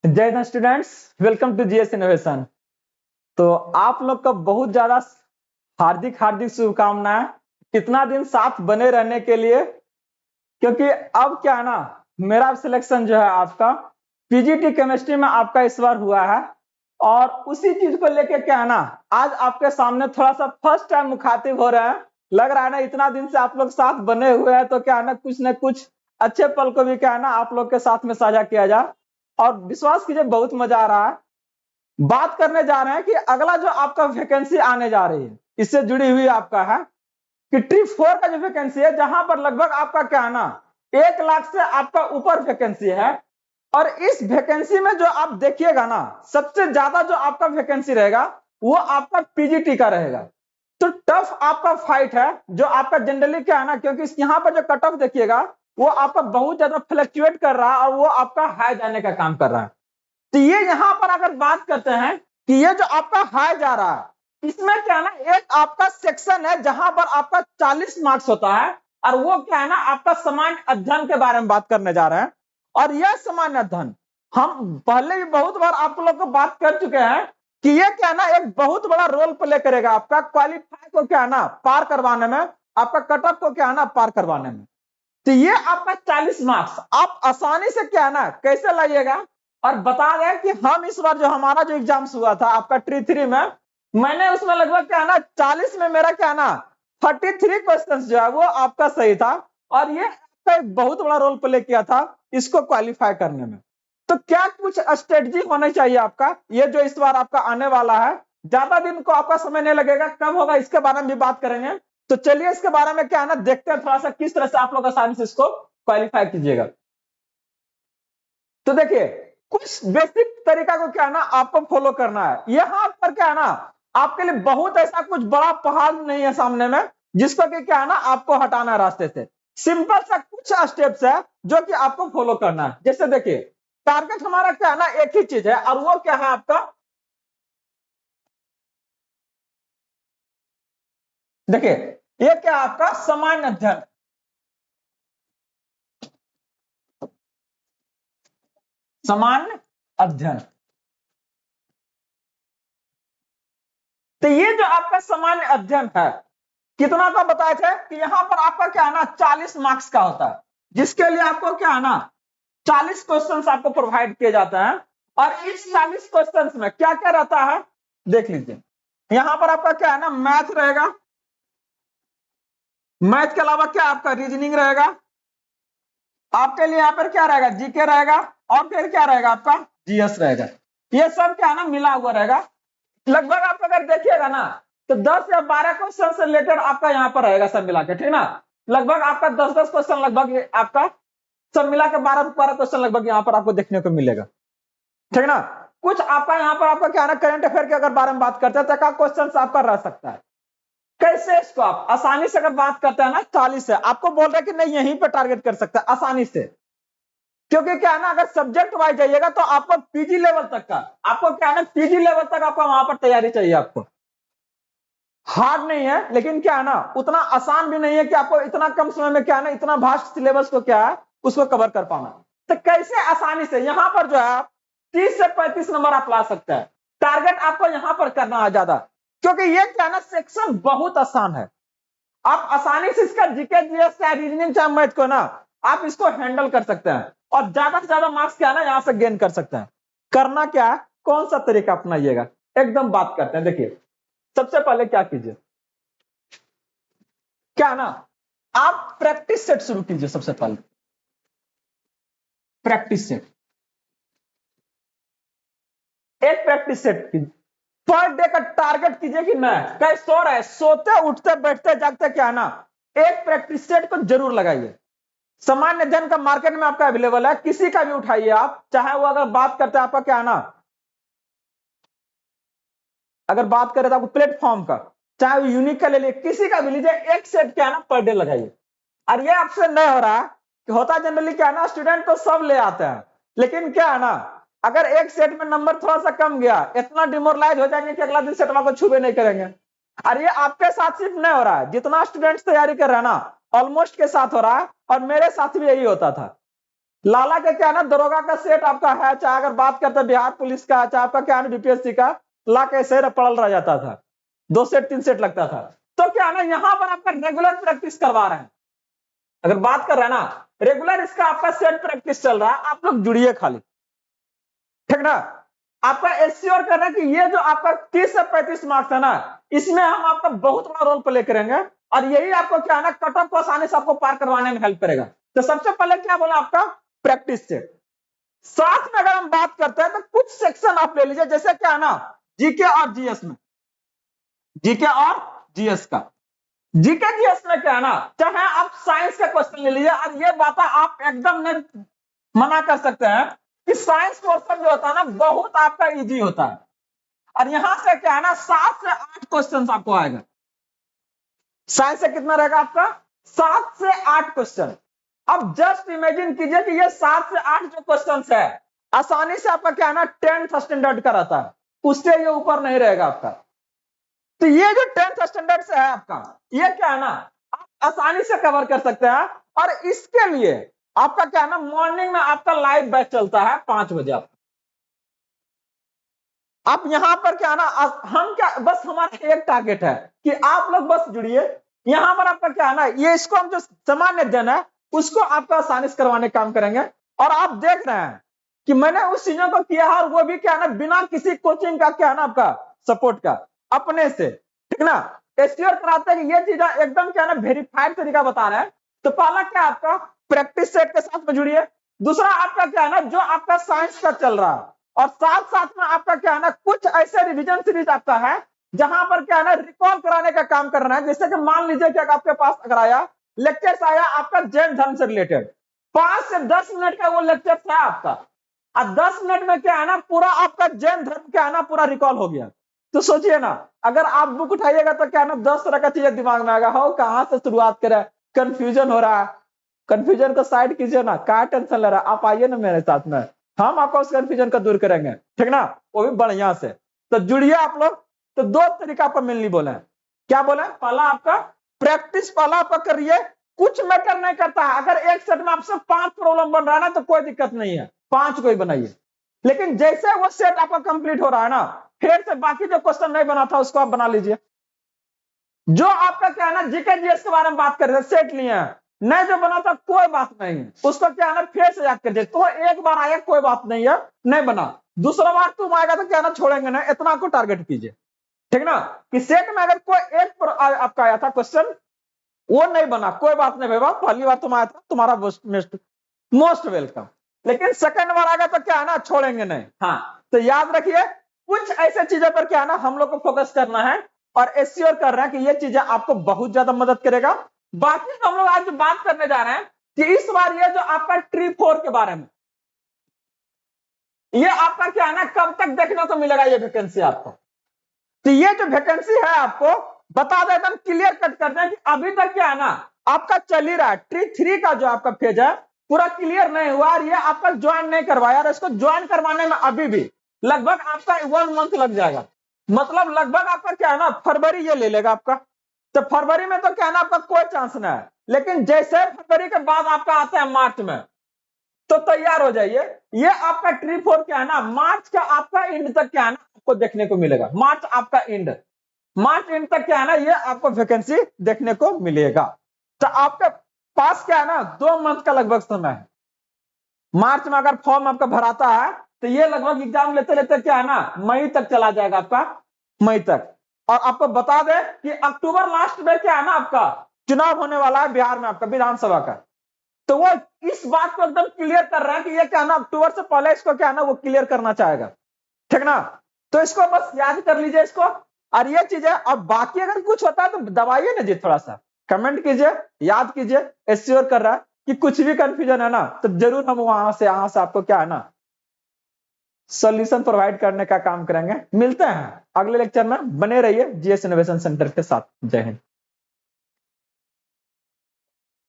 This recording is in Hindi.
जय Hind students, welcome to GS innovation. तो आप लोग का बहुत ज्यादा हार्दिक हार्दिक शुभकामनाएं कितना दिन साथ बने रहने के लिए, क्योंकि अब क्या है ना, मेरा सिलेक्शन जो है आपका पीजीटी केमिस्ट्री में आपका इस बार हुआ है। और उसी चीज को लेके क्या है ना, आज आपके सामने थोड़ा सा फर्स्ट टाइम मुखातिब हो रहे हैं। लग रहा है ना, इतना दिन से आप लोग साथ बने हुए हैं तो क्या है ना कुछ अच्छे पल को भी क्या है ना आप लोग के साथ में साझा किया जाए। और विश्वास कीजिए बहुत मजा आ रहा है। बात करने जा रहे हैं कि अगला जो आपका वैकेंसी आने जा रही है, इससे जुड़ी हुई आपका है कि ट्री 4 का जो वैकेंसी है, जहां पर लगभग आपका क्या है ना 1 लाख से आपका ऊपर वैकेंसी है। और इस वैकेंसी में जो आप देखिएगा ना, सबसे ज्यादा जो आपका वैकेंसी रहेगा वो आपका पीजीटी का रहेगा। तो टफ आपका फाइट है जो आपका जनरली क्या है ना, क्योंकि यहाँ पर जो कट ऑफ देखिएगा वो आपका बहुत ज्यादा फ्लक्चुएट कर रहा है और वो आपका हाई जाने का काम कर रहा है। तो ये यहाँ पर अगर बात करते हैं कि ये जो आपका हाई जा रहा है, इसमें क्या है ना, एक आपका सेक्शन है जहां पर आपका 40 मार्क्स होता है। और वो क्या है ना, आपका सामान्य अध्ययन के बारे में बात करने जा रहे हैं। और यह सामान्य अध्ययन हम पहले भी बहुत बार आप लोग को बात कर चुके हैं कि ये क्या है ना, एक बहुत बड़ा रोल प्ले करेगा आपका क्वालिफाई को क्या है ना पार करवाने में, आपका कट ऑफ को क्या है ना पार करवाने में। तो ये आपका 40 मार्क्स आप आसानी से क्या है ना कैसे लाइएगा। और बता दें कि हम इस बार जो हमारा जो एग्जाम्स हुआ था आपका ट्री 3 में, मैंने उसमें लगभग क्या है ना 40 में मेरा क्या है ना 33 क्वेश्चन जो है वो आपका सही था। और ये आपका एक बहुत बड़ा रोल प्ले किया था इसको क्वालिफाई करने में। तो क्या कुछ स्ट्रेटजी होना चाहिए आपका, ये जो इस बार आपका आने वाला है, ज्यादा दिन को आपका समय नहीं लगेगा, कब होगा इसके बारे में भी बात करेंगे। तो चलिए इसके बारे में क्या है ना देखते हैं थोड़ा सा किस तरह से आप लोग आसानी से इसको क्वालिफाई कीजिएगा। तो देखिए, कुछ बेसिक तरीका को क्या है ना आपको फॉलो करना है। यहाँ पर क्या है ना, आपके लिए बहुत ऐसा कुछ बड़ा पहाड़ नहीं है सामने में जिसको कि क्या है ना आपको हटाना है रास्ते से। सिंपल सा कुछ स्टेप्स है जो कि आपको फॉलो करना है। जैसे देखिए, टारगेट हमारा क्या है ना एक ही चीज है, और वो क्या है आपका, देखिए ये क्या है आपका सामान्य अध्ययन। सामान्य अध्ययन, तो ये जो आपका सामान्य अध्ययन है, कितना का बताए थे कि यहां पर आपका क्या है ना 40 मार्क्स का होता है, जिसके लिए आपको क्या है ना 40 क्वेश्चंस आपको प्रोवाइड किए जाते हैं। और इस 40 क्वेश्चंस में क्या क्या रहता है देख लीजिए। यहां पर आपका क्या है ना मैथ रहेगा, मैथ के अलावा क्या आपका रीजनिंग रहेगा, आपके लिए यहां पर क्या रहेगा जीके रहेगा, और फिर क्या रहेगा आपका जीएस रहेगा। ये सब क्या है ना मिला हुआ रहेगा। लगभग आप अगर देखिएगा ना तो 10 या 12 क्वेश्चन से रिलेटेड आपका यहाँ पर रहेगा सब मिला के, ठीक ना। लगभग आपका 10-10 क्वेश्चन लगभग आपका सब मिला के 12-12 क्वेश्चन लगभग यहाँ पर आपको देखने को मिलेगा, ठीक ना। कुछ आपका यहाँ पर आपका क्या है ना करंट अफेयर के अगर बारे में बात करते हैं तो क्वेश्चन आपका रह सकता है। कैसे इसको आप आसानी से अगर बात करते हैं ना 40 से आपको बोल रहे हैं कि नहीं यहीं पर टारगेट कर सकते हैं आसानी से। क्योंकि क्या है ना, अगर सब्जेक्ट वाइज जाइएगा तो आपको पीजी लेवल तक का, आपको क्या है ना पीजी लेवल तक आपको वहां पर तैयारी चाहिए। आपको हार्ड नहीं है, लेकिन क्या है ना उतना आसान भी नहीं है कि आपको इतना कम समय में क्या है ना इतना भास्ट सिलेबस को क्या है उसको कवर कर पाना। तो कैसे आसानी से यहां पर जो है आप 30 से 35 नंबर आप ला सकते हैं। टारगेट आपको यहां पर करना है ज्यादा, क्योंकि ये क्या है ना सेक्शन बहुत आसान है। आप आसानी से इसका जीके जीएस चाहे रीजनिंग चाहे मैथ को ना आप इसको हैंडल कर सकते हैं, और ज्यादा से ज्यादा मार्क्स क्या है ना यहां से गेन कर सकते हैं। करना क्या है, कौन सा तरीका अपनाइएगा, एकदम बात करते हैं। देखिए सबसे पहले क्या कीजिए, क्या है ना आप प्रैक्टिस सेट शुरू कीजिए। सबसे पहले प्रैक्टिस सेट, एक प्रैक्टिस सेट कीजिए। पर डे का टारगेट कीजिए कि मैं कहीं सो रहे सोते उठते बैठते जागते क्या है ना एक प्रैक्टिस सेट को जरूर लगाइए। सामान्य अध्ययन का मार्केट में आपका अवेलेबल है, किसी का भी उठाइए आप, चाहे वो अगर बात करते हैं आपका क्या है ना, अगर बात करें तो आपको प्लेटफॉर्म का, चाहे वो यूनिक का ले लीजिए, किसी का भी लीजिए, एक सेट क्या है ना पर डे लगाइए। और ये आपसे नहीं हो रहा है कि होता जनरली क्या है ना स्टूडेंट तो सब ले आते हैं, लेकिन क्या है ना अगर एक सेट में नंबर थोड़ा सा कम गया इतना डिमोरलाइज हो जाएंगे कि अगला दिन सेटवा को छूबे नहीं करेंगे। और ये आपके साथ सिर्फ नहीं हो रहा है, जितना स्टूडेंट्स तैयारी कर रहे हैं ना ऑलमोस्ट के साथ हो रहा है, और मेरे साथ भी यही होता था। लाला का क्या है ना, दरोगा का सेट आपका है, चाहे अगर बात करते हैं बिहार पुलिस का, चाहे आपका क्या है ना बीपीएससी का, ला कैसे पड़ल रह जाता था, 2 सेट 3 सेट लगता था। तो क्या है ना, यहाँ पर आपका रेगुलर प्रैक्टिस करवा रहे हैं। अगर बात कर रहे हैं ना, रेगुलर इसका आपका सेट प्रैक्टिस चल रहा है, आप लोग जुड़िए खाली, ठीक ना। आपका एश्योर कर रहे हैं कि ये जो आपका 30 से 35 मार्क्स है ना, इसमें हम आपका बहुत बड़ा रोल प्ले करेंगे, और यही आपको क्या है ना कट ऑफ को आसानी से आपको पार करवाने में हेल्प करेगा। तो सबसे पहले क्या बोला आपका, प्रैक्टिस से। साथ में अगर हम बात करते हैं तो कुछ सेक्शन आप ले लीजिए, जैसे क्या है ना जीके और जीएस में, जीके और जीएस का, जीके जीएस में क्या है ना, चाहे आप साइंस का क्वेश्चन ले लीजिए, और ये बात आप एकदम नहीं मना कर सकते हैं कि साइंस क्वेश्चन जो होता है ना बहुत आपका इजी होता है, और यहां से क्या है ना 7 से 8 क्वेश्चन आपको आएगा। साइंस से कितना रहेगा आपका, 7 से 8 क्वेश्चन। अब जस्ट इमेजिन कीजिए कि ये 7 से 8 जो क्वेश्चन है, आसानी से आपका क्या है ना 10th स्टैंडर्ड का रहता है, उससे ये ऊपर नहीं रहेगा आपका। तो ये जो 10th स्टैंडर्ड से है आपका, ये क्या है ना आप आसानी से कवर कर सकते हैं। और इसके लिए आपका क्या है ना, मॉर्निंग में आपका लाइव बैच चलता है 5 बजे। आप यहां पर क्या है ना, हम क्या बस हमारा एक टारगेट है कि आप लोग बस जुड़िए। यहां पर आपका क्या है ना, ये इसको हम जो सामान्य अध्ययन है उसको आपका आसानी से करवाने का काम करेंगे। और आप देख रहे हैं कि मैंने उस चीजों को किया है, और वो भी क्या है ना बिना किसी कोचिंग का क्या है ना आपका सपोर्ट का, अपने से, ठीक ना। एश्योर कराते हैं कि ये चीजें एकदम क्या है ना वेरीफाइड तरीका बता रहे हैं। तो पहला क्या आपका प्रैक्टिस सेट के साथ में जुड़िए। दूसरा आपका क्या है ना, जो आपका साइंस का चल रहा है, और साथ साथ में आपका क्या है ना कुछ ऐसे रिवीजन सीरीज आपका है जहां पर क्या है ना रिकॉल कराने का काम करना है। जैसे कि मान लीजिए कि आपके पास अगर आया लेक्चर्स आया आपका जैन धर्म से रिलेटेड, 5 से 10 मिनट का वो लेक्चर है आपका, और 10 मिनट में क्या है ना पूरा आपका जैन धर्म क्या है ना पूरा रिकॉल हो गया। तो सोचिए ना, अगर आप बुक उठाइएगा तो क्या है ना 10 तरह का चीजें दिमाग में आएगा, हो कहां से शुरुआत करें, कंफ्यूजन हो रहा है। कंफ्यूजन को साइड कीजिए ना, क्या टेंशन ले रहा है, आप आइए ना मेरे साथ में, हम आपको उस कंफ्यूजन को दूर करेंगे, ठीक ना, वो भी बढ़िया से। तो जुड़िए आप लोग। तो 2 तरीका पर मेनली बोले, क्या बोले, पहला आपका प्रैक्टिस, पहला आपका करिए, कुछ मैटर नहीं करता है। अगर एक सेट में आपसे 5 प्रॉब्लम बन रहा है ना तो कोई दिक्कत नहीं है, 5 को ही बनाइए। लेकिन जैसे वो सेट आपका कंप्लीट हो रहा है ना, फिर से बाकी जो क्वेश्चन नहीं बना था उसको आप बना लीजिए। जो आपका क्या है ना जीके जीएस के बारे में बात कर रहे थे, सेट लिए हैं, नहीं जो बना था कोई बात नहीं, उसको क्या है ना फिर से याद कर दे। तो एक बार आया कोई बात नहीं है, नहीं बना, दूसरा बार तुम आएगा तो क्या ना छोड़ेंगे ना, इतना को टारगेट कीजिए, ठीक ना। कि सेट में अगर कोई एक आपका आया था क्वेश्चन, वो नहीं बना, कोई बात नहीं भाई, पहली बार तुम आया था, तुम्हारा मोस्ट वेलकम। लेकिन सेकंड बार आएगा तो क्या है ना छोड़ेंगे नहीं। हाँ, तो याद रखिए कुछ ऐसे चीजों पर क्या है ना हम लोग को फोकस करना है, और एश्योर कर रहे हैं कि ये चीजें आपको बहुत ज्यादा मदद करेगा। बाकी हम लोग आज बात करने जा रहे हैं कि इस बार ये जो आपका ट्री 4 के बारे में, ये आपका क्या है ना कब तक देखने को मिलेगा ये वैकेंसी आपको। तो ये जो वैकेंसी है आपको बता दे एकदम क्लियर कट कर दें कि अभी तक क्या है ना आपका चल ही रहा है, ट्री 3 का जो आपका फेज है पूरा क्लियर नहीं हुआ, और ये आपका ज्वाइन नहीं करवाया, और इसको ज्वाइन करवाने में अभी भी लगभग आपका 1 मंथ लग जाएगा। मतलब लगभग आपका क्या है ना फरवरी ये ले लेगा आपका। तो फरवरी में तो क्या है ना आपका कोई चांस नहीं है, लेकिन जैसे फरवरी के बाद आपका आता है मार्च में, तो तैयार हो जाइए। ये आपका ट्री 4 क्या है ना मार्च का आपका एंड तक क्या है ना आपको देखने को मिलेगा। मार्च आपका एंड, मार्च एंड तक क्या है ना ये आपको वैकेंसी देखने को मिलेगा। तो आपके पास क्या है ना 2 मंथ का लगभग समय है। मार्च में अगर फॉर्म आपका भराता है तो ये लगभग एग्जाम लेते लेते क्या है ना मई तक चला जाएगा आपका, मई तक। और आपको बता दें कि अक्टूबर लास्ट में क्या है ना आपका चुनाव होने वाला है बिहार में आपका विधानसभा का। तो वो इस बात को एकदम क्लियर कर रहा है कि ये क्या है ना अक्टूबर से पहले इसको क्या है ना वो क्लियर करना चाहेगा, ठीक ना। तो इसको बस याद कर लीजिए इसको। और ये चीजें अब बाकी अगर कुछ होता है तो दबाइए ना जी, थोड़ा सा कमेंट कीजिए, याद कीजिए, एश्योर कर रहा है कि कुछ भी कंफ्यूजन है ना तो जरूर हम यहां से आपको क्या है ना सोल्यूशन प्रोवाइड करने का काम करेंगे। मिलते हैं अगले लेक्चर में, बने रहिए जीएस इनोवेशन सेंटर के साथ। जय हिंद।